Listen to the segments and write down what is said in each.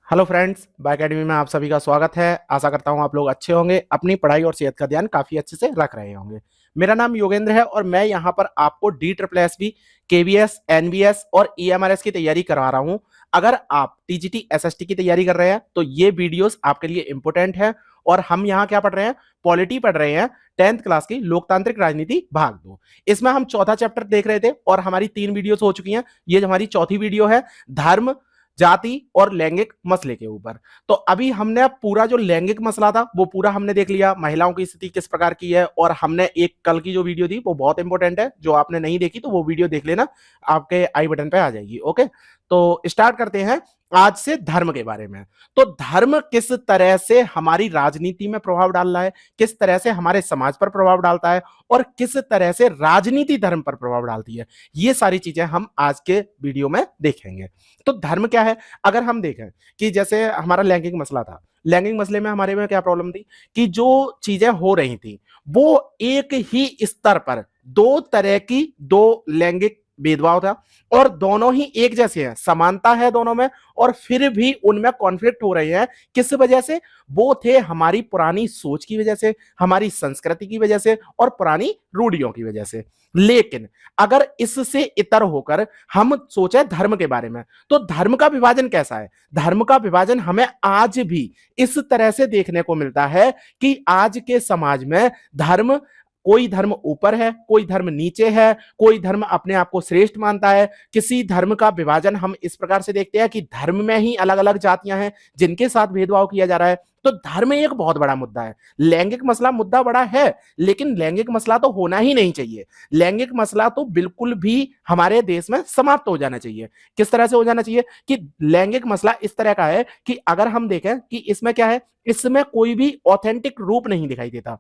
Hello friends, bye academy में आप सभी का स्वागत है। आशा करता हूं आप लोग अच्छे होंगे, अपनी पढ़ाई और सेहत का ध्यान काफी अच्छे से रख रहे होंगे। मेरा नाम योगेंद्र है और मैं यहां पर आपको D triple S B, KVS, NVS और ईएमआरएस की तैयारी करवा रहा हूं। अगर आप टीजीटी एसएसटी की तैयारी कर रहे हैं तो ये वीडियोस आपके लिए इंपॉर्टेंट है। और हम यहाँ क्या पढ़ रहे हैं? पॉलिटी पढ़ रहे हैं, 10th क्लास की लोकतांत्रिक राजनीति भाग 2। इसमें हम चौथा चैप्टर देख रहे थे और हमारी 3 वीडियोस हो चुकी हैं। ये हमारी चौथी वीडियो है, धर्म, जाति और लैंगिक मसले के ऊपर। तो अभी हमने पूरा जो लैंगिक मसला था वो पूरा हमने देख लिया, महिलाओं की स्थिति किस प्रकार की है। और हमने एक कल की जो वीडियो थी वो बहुत इंपॉर्टेंट है, जो आपने नहीं देखी तो वो वीडियो देख लेना, आपके आई बटन पे आ जाएगी। ओके, तो स्टार्ट करते हैं आज से धर्म के बारे में। तो धर्म किस तरह से हमारी राजनीति में प्रभाव डाल रहा है, किस तरह से हमारे समाज पर प्रभाव डालता है और किस तरह से राजनीति धर्म पर प्रभाव डालती है, ये सारी चीजें हम आज के वीडियो में देखेंगे। तो धर्म क्या है? अगर हम देखें कि जैसे हमारा लैंगिक मसला था, लैंगिक मसले में हमारे में क्या प्रॉब्लम थी कि जो चीजें हो रही थी वो एक ही स्तर पर दो तरह की, दो लैंगिक भेदभाव था और दोनों ही एक जैसे हैं, समानता है दोनों में, और फिर भी उनमें कॉन्फ्लिक्ट हो रहे हैं। किस वजह से? वो थे हमारी पुरानी सोच की वजह से, हमारी संस्कृति की वजह से और पुरानी रूढ़ियों की वजह से। लेकिन अगर इससे इतर होकर हम सोचे धर्म के बारे में, तो धर्म का विभाजन कैसा है? धर्म का विभाजन हमें आज भी इस तरह से देखने को मिलता है कि आज के समाज में धर्म, कोई धर्म ऊपर है, कोई धर्म नीचे है, कोई धर्म अपने आप को श्रेष्ठ मानता है। किसी धर्म का विभाजन हम इस प्रकार से देखते हैं कि धर्म में ही अलग अलग जातियां हैं जिनके साथ भेदभाव किया जा रहा है। तो धर्म एक बहुत बड़ा मुद्दा है। लैंगिक मसला मुद्दा बड़ा है, लेकिन लैंगिक मसला तो होना ही नहीं चाहिए। लैंगिक मसला तो बिल्कुल भी हमारे देश में समाप्त हो जाना चाहिए। किस तरह से हो जाना चाहिए कि लैंगिक मसला इस तरह का है कि अगर हम देखें कि इसमें क्या है, इसमें कोई भी ऑथेंटिक रूप नहीं दिखाई देता।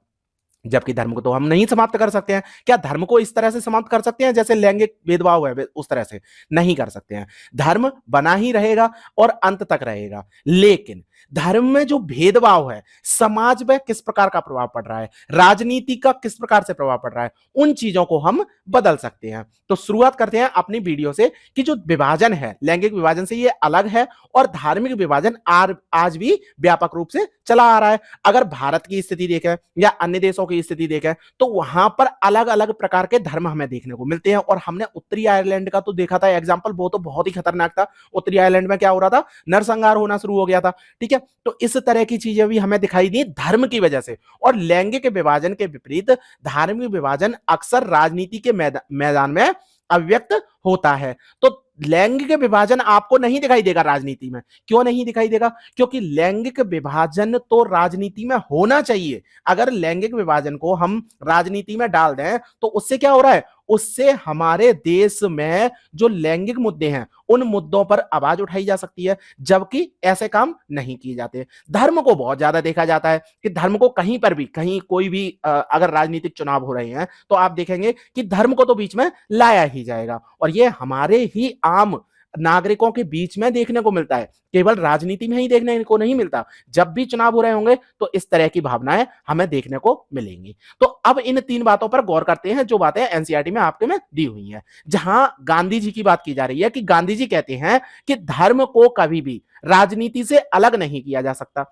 जबकि धर्म को तो हम नहीं समाप्त कर सकते हैं। क्या धर्म को इस तरह से समाप्त कर सकते हैं जैसे लैंगिक भेदभाव है उस तरह से? नहीं कर सकते हैं। धर्म बना ही रहेगा और अंत तक रहेगा। लेकिन धर्म में जो भेदभाव है, समाज में किस प्रकार का प्रभाव पड़ रहा है, राजनीति का किस प्रकार से प्रभाव पड़ रहा है, उन चीजों को हम बदल सकते हैं। तो शुरुआत करते हैं अपनी वीडियो से कि जो विभाजन है लैंगिक विभाजन से ये अलग है और धार्मिक विभाजन आज भी व्यापक रूप से चला आ रहा है। अगर भारत की स्थिति देखें या अन्य देशों की स्थिति देखें तो वहां पर अलग अलग प्रकार के धर्म हमें देखने को मिलते हैं। और हमने उत्तरी आयरलैंड का तो देखा था एग्जाम्पल, वो तो बहुत ही खतरनाक था। उत्तरी आयरलैंड में क्या हो रहा था? नरसंहार होना शुरू हो गया था। ठीक है, तो इस तरह की चीजें भी हमें दिखाई दी धर्म की वजह से। और लैंगिक विभाजन के विपरीत धार्मिक विभाजन अक्सर राजनीति के मैदान में अव्यक्त होता है। तो लैंगिक विभाजन आपको नहीं दिखाई देगा राजनीति में। क्यों नहीं दिखाई देगा? क्योंकि लैंगिक विभाजन तो राजनीति में होना चाहिए। अगर लैंगिक विभाजन को हम राजनीति में डाल दें तो उससे क्या हो रहा है? उससे हमारे देश में जो लैंगिक मुद्दे हैं उन मुद्दों पर आवाज उठाई जा सकती है, जबकि ऐसे काम नहीं किए जाते। धर्म को बहुत ज्यादा देखा जाता है कि धर्म को कहीं पर भी, कहीं कोई भी अगर राजनीतिक चुनाव हो रहे हैं तो आप देखेंगे कि धर्म को तो बीच में लाया ही जाएगा। और ये हमारे ही आम नागरिकों के बीच में देखने को मिलता है, केवल राजनीति में ही देखने को नहीं मिलता। जब भी चुनाव हो रहे होंगे तो इस तरह की भावनाएं हमें देखने को मिलेंगी। तो अब इन 3 बातों पर गौर करते हैं जो बातें एनसीईआरटी में आपके में दी हुई हैं। जहां गांधी जी की बात की जा रही है कि गांधी जी कहते हैं कि धर्म को कभी भी राजनीति से अलग नहीं किया जा सकता।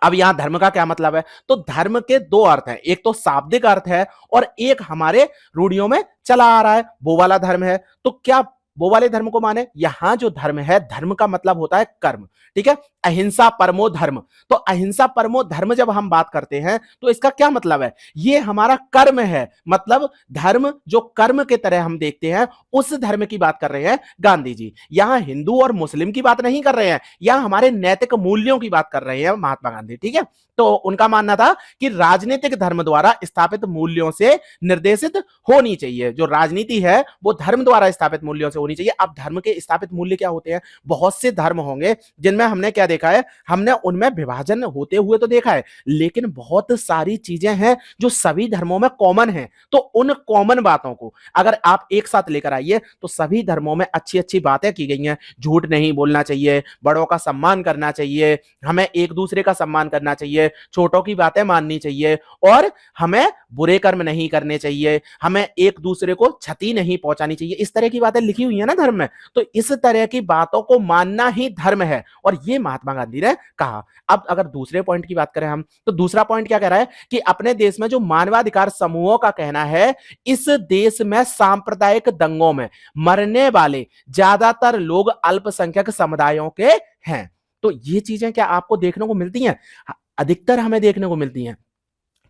अब यहां धर्म का क्या मतलब है? तो धर्म के 2 अर्थ हैं, एक तो शाब्दिक अर्थ है और एक हमारे रूढ़ियों में चला आ रहा है, वो वाला धर्म है। तो क्या वो वाले धर्म को माने? यहां जो धर्म है, धर्म का मतलब होता है कर्म। ठीक है, अहिंसा परमो धर्म। तो अहिंसा परमो धर्म जब हम बात करते हैं तो इसका क्या मतलब है? ये हमारा कर्म है। मतलब धर्म जो कर्म के तरह हम देखते हैं उस धर्म की बात कर रहे हैं गांधी जी। यहां हिंदू और मुस्लिम की बात नहीं कर रहे हैं, यहां हमारे नैतिक मूल्यों की बात कर रहे हैं महात्मा गांधी। ठीक है, तो उनका मानना था कि राजनीतिक धर्म द्वारा स्थापित मूल्यों से निर्देशित होनी चाहिए। जो राजनीति है वो धर्म द्वारा स्थापित मूल्यों से होनी चाहिए। अब धर्म के स्थापित मूल्य क्या होते हैं? बहुत से धर्म होंगे जिनमें हमने क्या देखा है, हमने उनमें विभाजन होते हुए तो देखा है, लेकिन बहुत सारी चीजें हैं जो सभी धर्मों में कॉमन है। तो उन कॉमन बातों को अगर आप एक साथ लेकर आइए तो सभी धर्मों में अच्छी अच्छी बातें की गई हैं। झूठ नहीं बोलना चाहिए, बड़ों का सम्मान करना चाहिए, हमें एक दूसरे का सम्मान करना चाहिए, छोटों की बातें माननी चाहिए और हमें बुरे कर्म नहीं करने चाहिए, हमें एक दूसरे को क्षति नहीं पहुंचानी चाहिए। इस तरह की बातें लिखी हुई हुई है ना धर्म में, तो इस तरह की बातों को मानना ही धर्म है, और ये महात्मा गांधी ने कहा। अब अगर दूसरे पॉइंट की बात करें हम, तो दूसरा पॉइंट क्या कह रहा है कि अपने देश में जो मानवाधिकार समूहों का कहना है, इस देश में सांप्रदायिक दंगों में मरने वाले ज्यादातर लोग अल्पसंख्यक समुदायों के हैं। तो ये चीजें क्या आपको देखने को मिलती हैं? अधिकतर हमें देखने को मिलती हैं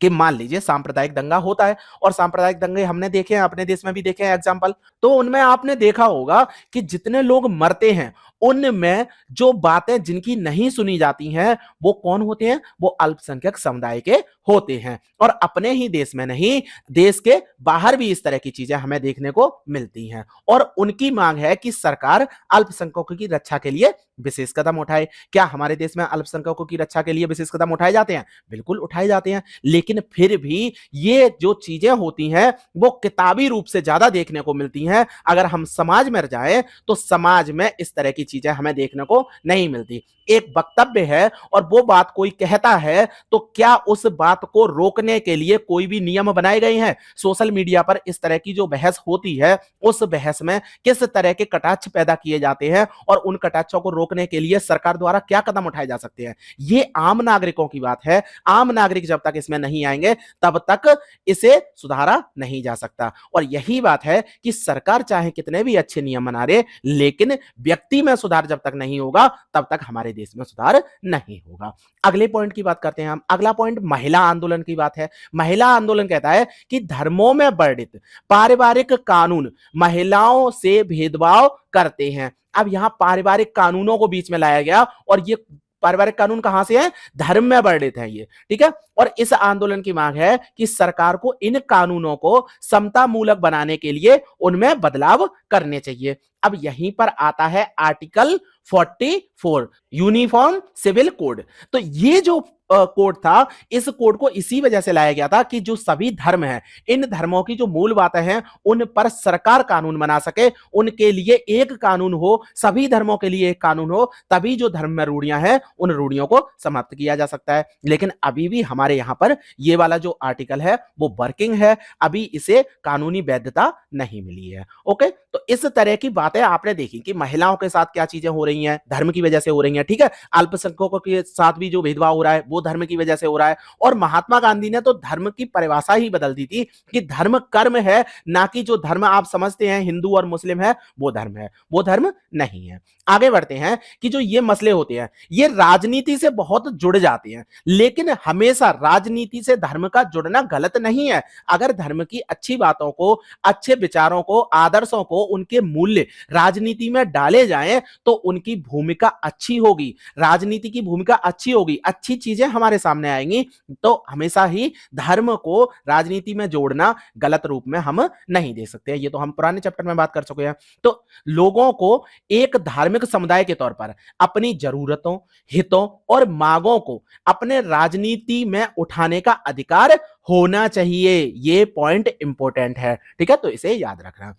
कि मान लीजिए सांप्रदायिक दंगा होता है, और सांप्रदायिक दंगे हमने देखे हैं, अपने देश में भी देखे हैं एग्जाम्पल। तो उनमें आपने देखा होगा कि जितने लोग मरते हैं, उनमें जो बातें जिनकी नहीं सुनी जाती हैं, वो कौन होते हैं? वो अल्पसंख्यक समुदाय के होते हैं। और अपने ही देश में नहीं, देश के बाहर भी इस तरह की चीजें हमें देखने को मिलती हैं, और उनकी मांग है कि सरकार अल्पसंख्यकों की रक्षा के लिए विशेष कदम उठाए। क्या हमारे देश में अल्पसंख्यकों की रक्षा के लिए विशेष कदम उठाए जाते हैं? बिल्कुल उठाए जाते हैं, लेकिन फिर भी ये जो चीजें होती हैं, वो किताबी रूप से ज्यादा देखने को मिलती हैं। अगर हम समाज में जाएं, तो समाज में इस तरह की चीजें हमें देखने को नहीं मिलती। एक वक्तव्य है और वो बात कोई कहता है, तो क्या उस बात को रोकने के लिए कोई भी नियम बनाए गए हैं? सोशल मीडिया पर इस तरह की जो बहस होती है, उस बहस में किस तरह के कटाक्ष पैदा किए जाते हैं, और उन कटाक्षों को रोकने के लिए सरकार द्वारा क्या कदम उठाए जा सकते हैं? ये आम नागरिकों की बात है। आम नागरिक जब तक इसमें नहीं आएंगे, तब तक इसे सुधारा नहीं जा सकता। और यही बात है कि सरकार चाहे कितने भी अच्छे नियम बना रहे, लेकिन व्यक्ति में सुधार जब तक नहीं होगा, तब तक हमारे देश में सुधार नहीं होगा। अगले पॉइंट की बात करते हैं हम। अगला पॉइंट महिला आंदोलन की बात है। महिला आंदोलन कहता है कि धर्मों में वर्णित पारिवारिक कानून महिलाओं से भेदभाव करते हैं। अब यहां पारिवारिक कानूनों को बीच में लाया गया, और ये पारिवारिक कानून कहां से है? धर्म में वर्णित है ये, ठीक है। और इस आंदोलन की मांग है कि सरकार को इन कानूनों को समता मूलक बनाने के लिए उनमें बदलाव करने चाहिए। अब यहीं पर आता है आर्टिकल 44 यूनिफॉर्म सिविल कोड। तो ये जो कोड था, इस कोड को इसी वजह से लाया गया था कि जो सभी धर्म हैं, इन धर्मों की जो मूल बातें हैं, उन पर सरकार कानून बना सके, उनके लिए एक कानून हो, सभी धर्मों के लिए एक कानून हो, तभी जो धर्म में रूढ़ियां हैं, उन रूढ़ियों को समाप्त किया जा सकता है। लेकिन अभी भी हमारे यहां पर ये वाला जो आर्टिकल है, वो वर्किंग है, अभी इसे कानूनी वैधता नहीं मिली है। ओके, तो इस तरह की बातें आपने देखी कि महिलाओं के साथ क्या चीजें हो रही हैं, धर्म की वजह से हो रही हैं, ठीक है। अल्पसंख्यकों के साथ भी जो भेदभाव हो रहा है, वो धर्म की वजह से हो रहा है। और महात्मा गांधी ने तो धर्म की परिभाषा ही बदल दी थी कि धर्म कर्म है, ना कि जो धर्म आप समझते हैं हिंदू और मुस्लिम है, वो धर्म है, वो धर्म नहीं है। आगे बढ़ते हैं कि जो ये मसले होते हैं, ये राजनीति से बहुत जुड़ जाते हैं, लेकिन हमेशा राजनीति से धर्म का जुड़ना गलत नहीं है। अगर धर्म की अच्छी बातों को, अच्छे विचारों को, आदर्शों को, उनके मूल्य राजनीति में डाले जाएं, तो उनकी भूमिका अच्छी होगी, राजनीति की भूमिका अच्छी होगी, अच्छी चीजें हमारे सामने आएंगी। तो हमेशा ही धर्म को राजनीति में जोड़ना गलत रूप में हम नहीं दे सकते। ये तो हम पुराने चैप्टर में बात कर चुके हैं। तो लोगों को एक धार्मिक समुदाय के तौर पर अपनी जरूरतों, हितों और मांगों को अपने राजनीति में उठाने का अधिकार होना चाहिए। ये पॉइंट इंपॉर्टेंट है, ठीक है, तो इसे याद रखना।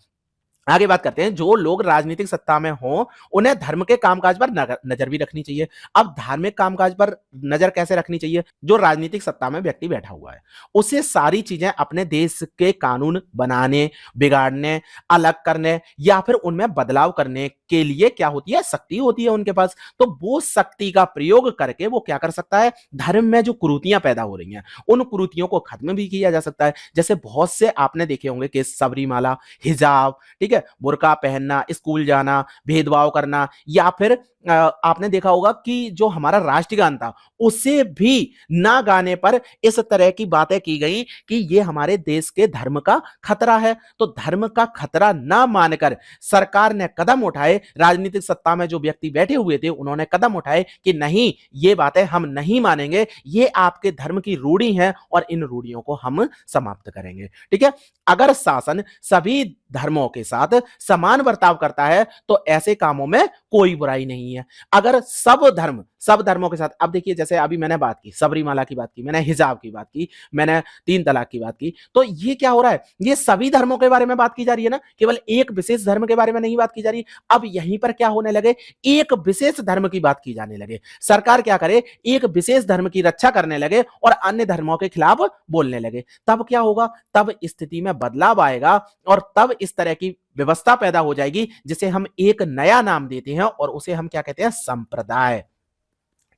आगे बात करते हैं, जो लोग राजनीतिक सत्ता में हों, उन्हें धर्म के कामकाज पर नजर भी रखनी चाहिए। अब धार्मिक कामकाज पर नजर कैसे रखनी चाहिए? जो राजनीतिक सत्ता में व्यक्ति बैठा हुआ है, उसे सारी चीजें अपने देश के कानून बनाने, बिगाड़ने, अलग करने या फिर उनमें बदलाव करने के लिए क्या होती है? शक्ति होती है उनके पास। तो वो शक्ति का प्रयोग करके वो क्या कर सकता है? धर्म में जो कुरीतियां पैदा हो रही हैं, उन कुरीतियों को खत्म भी किया जा सकता है। जैसे बहुत से आपने देखे होंगे कि सबरीमाला, हिजाब, ठीक है, बुर्का पहनना, स्कूल जाना, भेदभाव करना, या फिर आपने देखा होगा कि जो हमारा राष्ट्रगान था, उसे भी ना गाने पर इस तरह की बातें की गई कि ये हमारे देश के धर्म का खतरा है। तो धर्म का खतरा ना मानकर सरकार ने कदम उठाए, राजनीतिक सत्ता में जो व्यक्ति बैठे हुए थे, उन्होंने कदम उठाए कि नहीं, ये बातें हम नहीं मानेंगे, ये आपके धर्म की रूढ़ी हैं और इन रूढ़ियों को हम समाप्त करेंगे, ठीक है। अगर शासन सभी धर्मों के साथ समान बर्ताव करता है, तो ऐसे कामों में कोई बुराई नहीं है। अगर सब धर्म सब धर्मों के साथ। अब देखिए जैसे अभी मैंने बात की सबरीमाला की बात की, मैंने हिजाब की बात की, मैंने 3 तलाक की बात की, तो ये क्या हो रहा है, ये सभी धर्मों के बारे में बात की जा रही है ना, केवल एक विशेष धर्म के बारे में नहीं बात की जा रही। अब यहीं पर क्या होने लगे, एक विशेष धर्म की बात की जाने लगे। सरकार क्या करे, एक विशेष धर्म की रक्षा करने लगे और अन्य धर्मों के खिलाफ बोलने लगे। तब क्या होगा, तब स्थिति में बदलाव आएगा और तब इस तरह की व्यवस्था पैदा हो जाएगी जिसे हम एक नया नाम देते हैं और उसे हम क्या कहते हैं, संप्रदाय।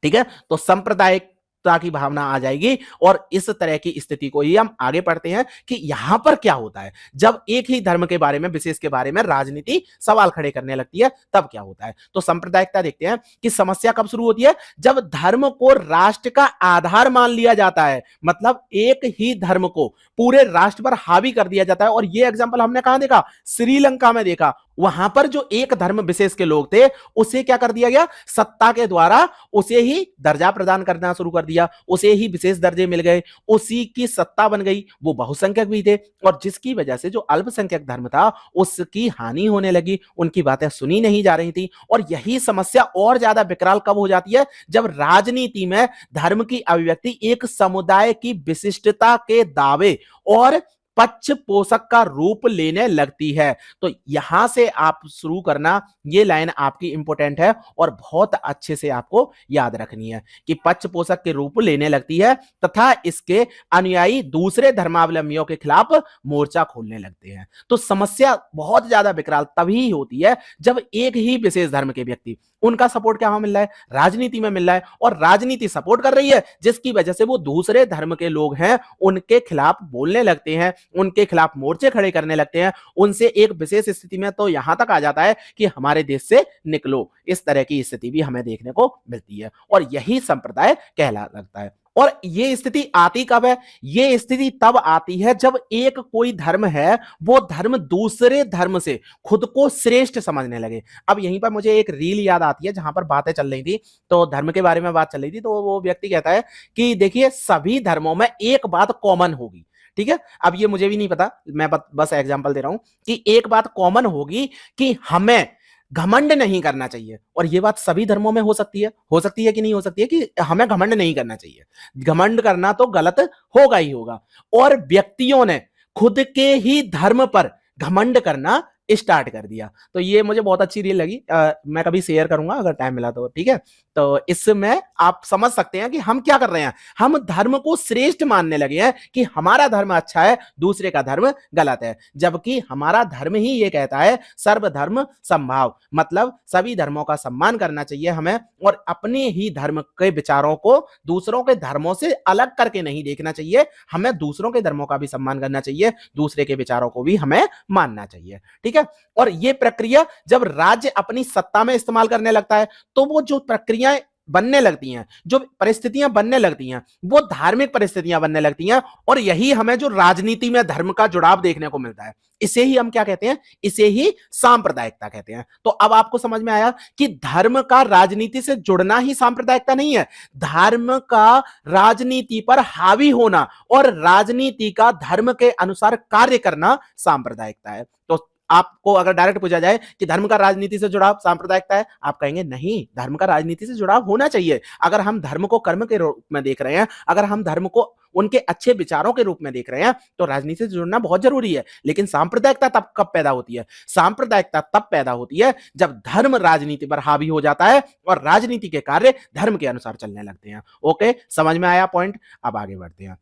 ठीक है, तो सांप्रदायिकता की भावना आ जाएगी और इस तरह की स्थिति को ही हम आगे पढ़ते हैं कि यहां पर क्या होता है जब एक ही धर्म के बारे में, विशेष के बारे में राजनीति सवाल खड़े करने लगती है, तब क्या होता है। तो सांप्रदायिकता देखते हैं कि समस्या कब शुरू होती है, जब धर्म को राष्ट्र का आधार मान लिया जाता है, मतलब एक ही धर्म को पूरे राष्ट्र पर हावी कर दिया जाता है। और यह एग्जाम्पल हमने कहां देखा, श्रीलंका में देखा। वहां पर जो एक धर्म विशेष के लोग थे उसे क्या कर दिया गया, सत्ता के द्वारा उसे ही दर्जा प्रदान करना शुरू कर दिया, उसे ही विशेष दर्जे मिल गए, उसी की सत्ता बन गई। वो बहुसंख्यक भी थे और जिसकी वजह से जो अल्पसंख्यक धर्म था उसकी हानि होने लगी, उनकी बातें सुनी नहीं जा रही थी। और यही समस्या और ज्यादा विकराल कब हो जाती है, जब राजनीति में धर्म की अभिव्यक्ति एक समुदाय की विशिष्टता के दावे और पक्ष पोषक का रूप लेने लगती है। तो यहां से आप शुरू करना, ये लाइन आपकी इंपॉर्टेंट है और बहुत अच्छे से आपको याद रखनी है कि पक्ष पोषक के रूप लेने लगती है तथा इसके अनुयायी दूसरे धर्मावलंबियों के खिलाफ मोर्चा खोलने लगते हैं। तो समस्या बहुत ज्यादा विकराल तभी होती है जब एक ही विशेष धर्म के व्यक्ति, उनका सपोर्ट क्या मिल रहा है, राजनीति में मिल रहा है और राजनीति सपोर्ट कर रही है, जिसकी वजह से वो दूसरे धर्म के लोग हैं उनके खिलाफ बोलने लगते हैं, उनके खिलाफ मोर्चे खड़े करने लगते हैं। उनसे एक विशेष स्थिति में तो यहां तक आ जाता है कि हमारे देश से निकलो, इस तरह की स्थिति भी हमें देखने को मिलती है और यही संप्रदाय कहला लगता है। और ये स्थिति आती कब है, ये स्थिति तब आती है जब एक कोई धर्म है वो धर्म दूसरे धर्म से खुद को श्रेष्ठ समझने लगे। अब यहीं पर मुझे एक रील याद आती है जहां पर बातें चल रही थी, तो धर्म के बारे में बात चल रही थी, तो वो व्यक्ति कहता है कि देखिए सभी धर्मों में एक बात कॉमन होगी। ठीक है, अब ये मुझे भी नहीं पता, मैं बस एग्जांपल दे रहा हूं कि एक बात कॉमन होगी कि हमें घमंड नहीं करना चाहिए। और ये बात सभी धर्मों में हो सकती है कि नहीं हो सकती है कि हमें घमंड नहीं करना चाहिए। घमंड करना तो गलत होगा ही होगा। और व्यक्तियों ने खुद के ही धर्म पर घमंड करना स्टार्ट कर दिया। तो ये मुझे बहुत अच्छी रील लगी, मैं कभी शेयर करूंगा अगर टाइम मिला तो। ठीक है, तो इसमें आप समझ सकते हैं कि हम क्या कर रहे हैं, हम धर्म को श्रेष्ठ मानने लगे हैं कि हमारा धर्म अच्छा है, दूसरे का धर्म गलत है, जबकि हमारा धर्म ही ये कहता है सर्वधर्म समभाव, मतलब सभी धर्मों का सम्मान करना चाहिए हमें और अपने ही धर्म के विचारों को दूसरों के धर्मों से अलग करके नहीं देखना चाहिए। हमें दूसरों के धर्मों का भी सम्मान करना चाहिए, दूसरे के विचारों को भी हमें मानना चाहिए। ठीक है, और ये प्रक्रिया जब राज्य अपनी सत्ता में इस्तेमाल करने लगता है तो वो जो प्रक्रियाएं बनने लगती हैं, जो परिस्थितियां बनने लगती हैं, वो धार्मिक परिस्थितियां बनने लगती हैं और यही हमें जो राजनीति में धर्म का जुड़ाव देखने को मिलता है, इसे ही हम क्या कहते हैं, इसे ही सांप्रदायिकता कहते हैं। तो अब आपको समझ में आया कि धर्म का राजनीति से जुड़ना ही सांप्रदायिकता नहीं है, धर्म का राजनीति पर हावी होना और राजनीति का धर्म के अनुसार कार्य करना सांप्रदायिकता है। तो आपको अगर डायरेक्ट पूछा जाए कि धर्म का राजनीति से जुड़ाव सांप्रदायिकता है, आप कहेंगे नहीं, धर्म का राजनीति से जुड़ाव होना चाहिए। अगर हम धर्म को कर्म के रूप में देख रहे हैं, अगर हम धर्म को उनके अच्छे विचारों के रूप में देख रहे हैं, तो राजनीति से जुड़ना बहुत जरूरी है। लेकिन सांप्रदायिकता तब कब पैदा होती है, सांप्रदायिकता तब पैदा होती है जब धर्म राजनीति पर हावी हो जाता है और राजनीति के कार्य धर्म के अनुसार चलने लगते हैं। ओके, समझ में आया पॉइंट? अब आगे बढ़ते हैं।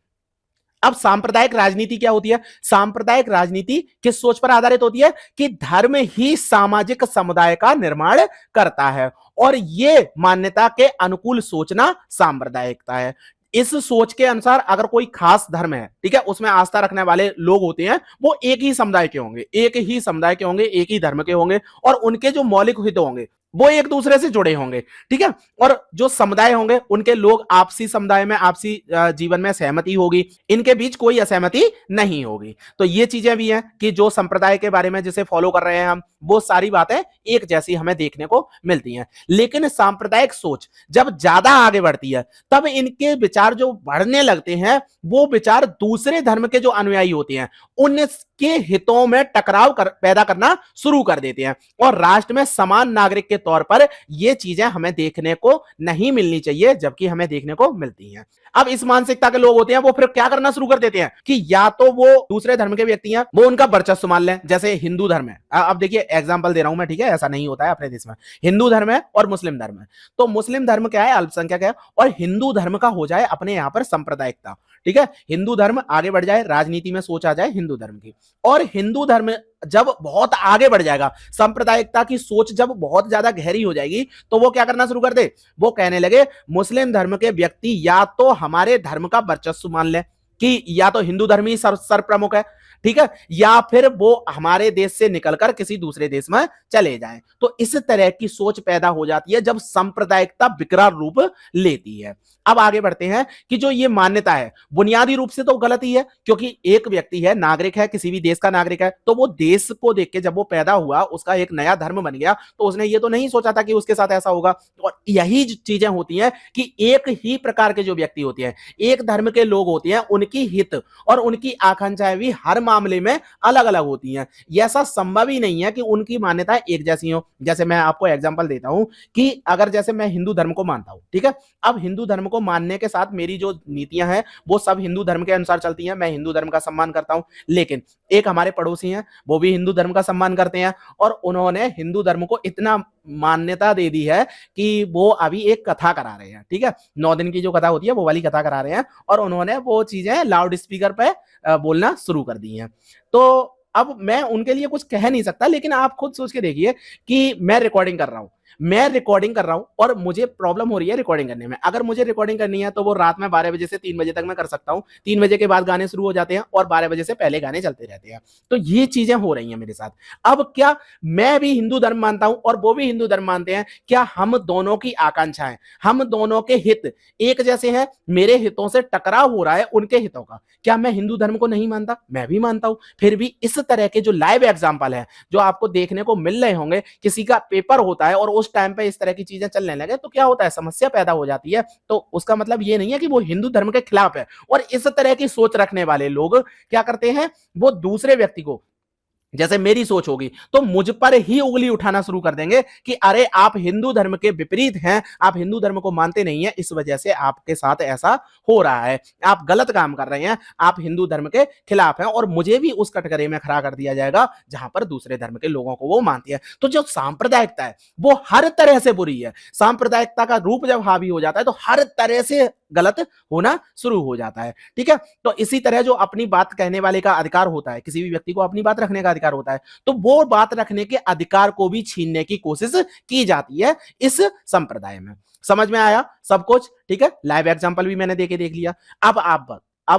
अब सांप्रदायिक राजनीति क्या होती है? सांप्रदायिक राजनीति किस सोच पर आधारित होती है कि धर्म ही सामाजिक समुदाय का निर्माण करता है और ये मान्यता के अनुकूल सोचना सांप्रदायिकता है। इस सोच के अनुसार अगर कोई खास धर्म है, ठीक है, उसमें आस्था रखने वाले लोग होते हैं, वो एक ही समुदाय के होंगे, एक ही समुदाय के होंगे, एक ही धर्म के होंगे और उनके जो मौलिक हित होंगे वो एक दूसरे से जुड़े होंगे। ठीक है, और जो समुदाय होंगे उनके लोग आपसी समुदाय में आपसी जीवन में सहमति होगी, इनके बीच कोई असहमति नहीं होगी। तो ये चीजें भी हैं कि जो संप्रदाय के बारे में जिसे फॉलो कर रहे हैं हम, वो सारी बातें एक जैसी हमें देखने को मिलती हैं। लेकिन सांप्रदायिक सोच जब ज्यादा आगे बढ़ती है तब इनके विचार जो बढ़ने लगते हैं वो विचार दूसरे धर्म के जो अनुयायी होते हैं उनके हितों में टकराव पैदा करना शुरू कर देते हैं और राष्ट्र में समान नागरिक के तौर पर ये चीजें हमें देखने को नहीं मिलनी चाहिए, जबकि हमें देखने को मिलती हैं। अब इस मानसिकता के लोग होते हैं, वो फिर क्या करना शुरू कर देते हैं कि या तो वो दूसरे धर्म के व्यक्ति हैं, वो उनका वर्चस्व मान लें। जैसे हिंदू धर्म है, अब देखिए एग्जांपल दे रहा हूं मैं, ठीक है, ऐसा नहीं होता है अपने देश में। हिंदू धर्म है और मुस्लिम धर्म है, तो मुस्लिम धर्म क्या है, अल्पसंख्यक है, और हिंदू धर्म का हो जाए अपने यहां पर सांप्रदायिकता, ठीक है, हिंदू धर्म आगे बढ़ जाए, राजनीति में सोच आ जाए हिंदू धर्म की, और हिंदू धर्म जब बहुत आगे बढ़ जाएगा, सांप्रदायिकता की सोच जब बहुत ज्यादा गहरी हो जाएगी, तो वो क्या करना शुरू कर दे, वो कहने लगे मुस्लिम धर्म के व्यक्ति या तो हमारे धर्म का वर्चस्व मान ले कि या तो हिंदू धर्म ही सर प्रमुख है, ठीक है, या फिर वो हमारे देश से निकलकर किसी दूसरे देश में चले जाएं। तो इस तरह की सोच पैदा हो जाती है जब सांप्रदायिकता विकराल रूप लेती है। अब आगे बढ़ते हैं कि जो ये मान्यता है बुनियादी रूप से तो गलत ही है, क्योंकि एक व्यक्ति है, नागरिक है, किसी भी देश का नागरिक है, तो वो देश को देख के जब वो पैदा हुआ, उसका एक नया धर्म बन गया, तो उसने ये तो नहीं सोचा था कि उसके साथ ऐसा होगा। और यही चीजें होती हैं कि एक ही प्रकार के जो व्यक्ति होते हैं, एक धर्म के लोग होते हैं, उनकी हित और उनकी आकांक्षाएं भी हर मामले में अलग अलग होती हैं। ऐसा संभव ही नहीं है कि उनकी मान्यताएं एक जैसी हो। जैसे मैं आपको एग्जांपल देता हूं कि अगर जैसे मैं हिंदू धर्म को मानता हूं, ठीक है, अब हिंदू धर्म को मानने के साथ मेरी जो नीतियां हैं वो सब हिंदू धर्म के अनुसार चलती हैं, मैं हिंदू धर्म का सम्मान करता हूं। लेकिन एक हमारे पड़ोसी हैं, वो भी हिंदू धर्म का सम्मान करते हैं, और उन्होंने हिंदू धर्म को इतना मान्यता दे दी है कि वो अभी एक कथा करा रहे हैं, ठीक है, 9 दिन की जो कथा होती है वो वाली कथा करा रहे हैं, और उन्होंने वो चीजें लाउड स्पीकर पे बोलना शुरू कर दी हैं। तो अब मैं उनके लिए कुछ कह नहीं सकता, लेकिन आप खुद सोच के देखिए कि मैं रिकॉर्डिंग कर रहा हूं, और मुझे प्रॉब्लम हो रही है रिकॉर्डिंग करने में। अगर मुझे रिकॉर्डिंग करनी है तो वो रात में 12 बजे से 3 बजे तक मैं कर सकता हूं। 3 बजे के बाद गाने शुरू हो जाते हैं और 12 बजे से पहले गाने चलते रहते हैं। तो ये चीजें हो रही हैं मेरे साथ। अब क्या मैं भी हिंदू धर्म मानता हूं और वो भी हिंदू धर्म मानते हैं, क्या हम दोनों की आकांक्षाएं, हम दोनों के हित एक जैसे हैं? मेरे हितों से टकराव हो रहा है उनके हितों का, क्या मैं हिंदू धर्म को नहीं मानता? मैं भी मानता हूं। फिर भी इस तरह के जो लाइव एग्जाम्पल है जो आपको देखने को मिल रहे होंगे, किसी का पेपर होता है और उस टाइम पे इस तरह की चीजें चलने लगे, तो क्या होता है, समस्या पैदा हो जाती है। तो उसका मतलब ये नहीं है कि वो हिंदू धर्म के खिलाफ है। और इस तरह की सोच रखने वाले लोग क्या करते हैं, वो दूसरे व्यक्ति को, जैसे मेरी सोच होगी तो मुझ पर ही उंगली उठाना शुरू कर देंगे कि अरे आप हिंदू धर्म के विपरीत हैं, आप हिंदू धर्म को मानते नहीं हैं, इस वजह से आपके साथ ऐसा हो रहा है, आप गलत काम कर रहे हैं, आप हिंदू धर्म के खिलाफ हैं, और मुझे भी उस कटघरे में खड़ा कर दिया जाएगा जहां पर दूसरे धर्म के लोगों को वो मानती है। तो जो सांप्रदायिकता है वो हर तरह से बुरी है। सांप्रदायिकता का रूप जब हावी हो जाता है तो हर तरह से गलत होना शुरू हो जाता है, ठीक है। तो इसी तरह जो अपनी बात कहने वाले का अधिकार होता है, किसी भी व्यक्ति को अपनी बात रखने का अधिकार होता है, तो वो बात रखने के अधिकार को भी छीनने की कोशिश की जाती है इस संप्रदाय में। समझ में आया सब कुछ? ठीक है, लाइव एग्जांपल भी मैंने देख लिया। अब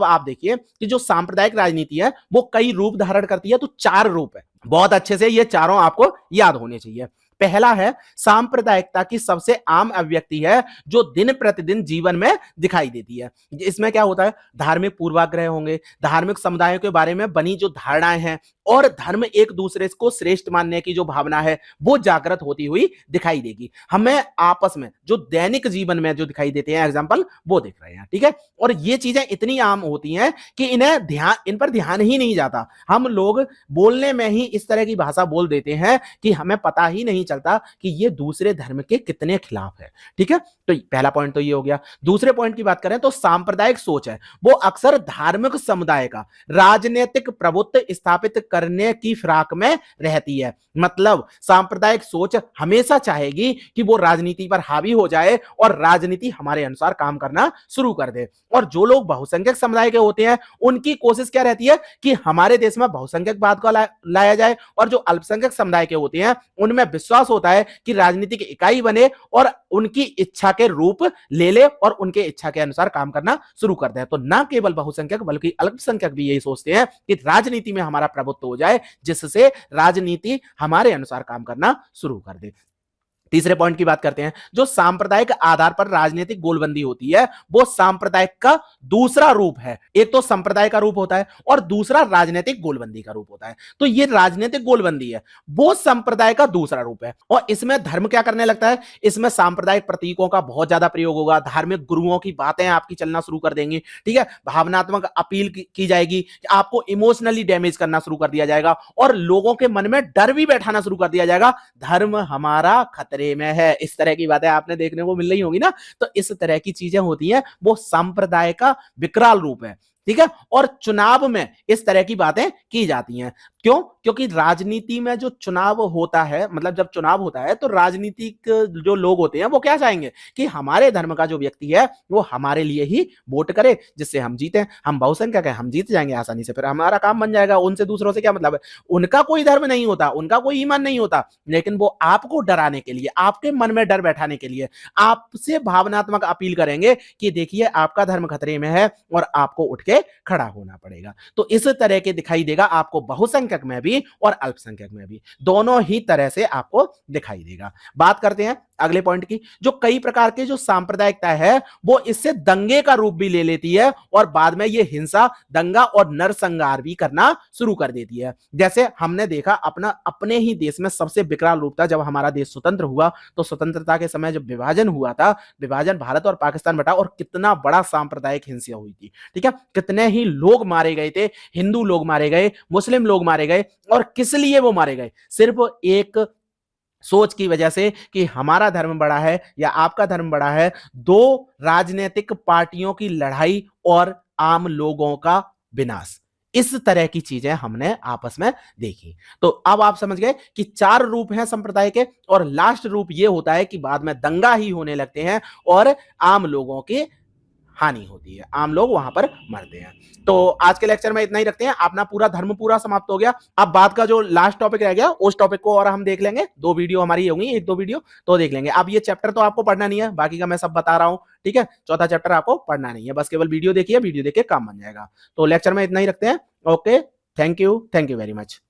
आप देखिए कि जो सांप्रदायिक राजनीति है वो कई रूप धारण करती है। तो 4 रूप है, बहुत अच्छे से ये चारों आपको याद होने चाहिए। पहला है सांप्रदायिकता की सबसे आम अभिव्यक्ति है जो दिन प्रतिदिन जीवन में दिखाई देती है। इसमें क्या होता है, धार्मिक पूर्वाग्रह होंगे, धार्मिक समुदायों के बारे में बनी जो धारणाएं हैं, और धर्म एक दूसरे को श्रेष्ठ मानने की जो भावना है वो जागृत होती हुई दिखाई देगी। हमें आपस में जो दैनिक जीवन में जो दिखाई देते हैं एग्जाम्पल वो दिख रहे हैं, ठीक है। और ये चीजें इतनी आम होती हैं कि इन पर ध्यान ही नहीं जाता। हम लोग बोलने में ही इस तरह की भाषा बोल देते हैं कि हमें पता ही नहीं चलता कि ये दूसरे धर्म के कितने खिलाफ है, ठीक है। तो पहला पॉइंट तो ये हो गया। दूसरे पॉइंट की बात करें तो सांप्रदायिक सोच है वो अक्सर धार्मिक समुदाय का राजनीतिक प्रभुत्व स्थापित करने की फिराक में रहती है। मतलब सांप्रदायिक सोच हमेशा चाहेगी कि वो राजनीति पर हावी हो जाए और राजनीति हमारे अनुसार काम करना शुरू कर दे। और जो लोग बहुसंख्यक समुदाय के होते हैं उनकी कोशिश क्या रहती है कि हमारे देश में बहुसंख्यकवाद को लाया जाए, और जो अल्पसंख्यक समुदाय के होते हैं उनमें विश्वास होता है कि राजनीतिक इकाई बने और उनकी इच्छा के रूप ले ले और उनके इच्छा के अनुसार काम करना शुरू कर दे। तो ना केवल बहुसंख्यक बल्कि अल्पसंख्यक भी यही सोचते हैं कि राजनीति में हमारा प्रभुत्व हो जाए, जिससे राजनीति हमारे अनुसार काम करना शुरू कर दे। तीसरे पॉइंट की बात करते हैं। जो सांप्रदायिक आधार पर राजनीतिक गोलबंदी होती है वो सांप्रदायिक का दूसरा रूप है। एक तो संप्रदाय का रूप होता है और दूसरा राजनीतिक गोलबंदी का रूप होता है। तो ये राजनीतिक गोलबंदी है वो संप्रदाय का दूसरा रूप है। और इसमें धर्म क्या करने लगता है, इसमें सांप्रदायिक प्रतीकों का बहुत ज्यादा प्रयोग होगा, धार्मिक गुरुओं की बातें आपकी चलना शुरू कर देंगी, ठीक है। भावनात्मक अपील की जाएगी, आपको इमोशनली डैमेज करना शुरू कर दिया जाएगा और लोगों के मन में डर भी बैठाना शुरू कर दिया जाएगा, धर्म हमारा खतरे खतरे में है, इस तरह की बातें आपने देखने को मिल रही होंगी ना। तो इस तरह की चीजें होती हैं, वो सांप्रदाय का विकराल रूप है, ठीक है। और चुनाव में इस तरह की बातें की जाती हैं। क्यों? क्योंकि राजनीति में जो चुनाव होता है, मतलब जब चुनाव होता है तो राजनीतिक जो लोग होते हैं वो क्या चाहेंगे कि हमारे धर्म का जो व्यक्ति है वो हमारे लिए ही वोट करे, जिससे हम जीते। हम बहुसंख्यक है, हम जीत जाएंगे आसानी से, फिर हमारा काम बन जाएगा। उनसे दूसरों से क्या मतलब है? उनका कोई धर्म नहीं होता, उनका कोई ईमान नहीं होता, लेकिन वो आपको डराने के लिए, आपके मन में डर बैठाने के लिए आपसे भावनात्मक अपील करेंगे कि देखिए आपका धर्म खतरे में है और आपको उठ के खड़ा होना पड़ेगा। तो इस तरह के दिखाई देगा आपको बहुसंख्यक में भी और अल्पसंख्यक में भी, दोनों ही तरह से आपको दिखाई देगा। बात करते हैं अगले पॉइंट की। जो कई प्रकार के जो सांप्रदायिकता है वो इससे दंगे का रूप भी ले लेती है और बाद में ये हिंसा, दंगा और नरसंहार भी करना शुरू कर देती है। जैसे हमने देखा अपने ही देश में सबसे विकराल रूप था जब हमारा देश स्वतंत्र हुआ। तो स्वतंत्रता के समय जब विभाजन हुआ था, विभाजन भारत और पाकिस्तान बटा, और कितना बड़ा सांप्रदायिक हिंसा हुई थी, ठीक है। कितने ही लोग मारे गए थे, हिंदू लोग मारे गए, मुस्लिम लोग मारे गए। और किस लिए वो मारे गए? सिर्फ एक सोच की वजह से कि हमारा धर्म बड़ा है या आपका धर्म बड़ा है। दो राजनीतिक पार्टियों की लड़ाई और आम लोगों का विनाश, इस तरह की चीजें हमने आपस में देखी। तो अब आप समझ गए कि चार रूप हैं संप्रदाय के, और लास्ट रूप ये होता है कि बाद में दंगा ही होने लगते हैं और आम लोगों की हानि होती है, आम लोग वहां पर मरते हैं। तो आज के लेक्चर में इतना ही रखते हैं। अपना पूरा धर्म पूरा समाप्त हो गया। अब बाद का जो लास्ट टॉपिक रह गया उस टॉपिक को और हम देख लेंगे। दो वीडियो हमारी होंगी, एक दो वीडियो तो देख लेंगे। अब ये चैप्टर तो आपको पढ़ना नहीं है, बाकी का मैं सब बता रहा हूं, ठीक है। चौथा चैप्टर आपको पढ़ना नहीं है, बस केवल वीडियो देखिए, वीडियो देख के काम बन जाएगा। तो लेक्चर में इतना ही रखते हैं। Okay, thank you very much.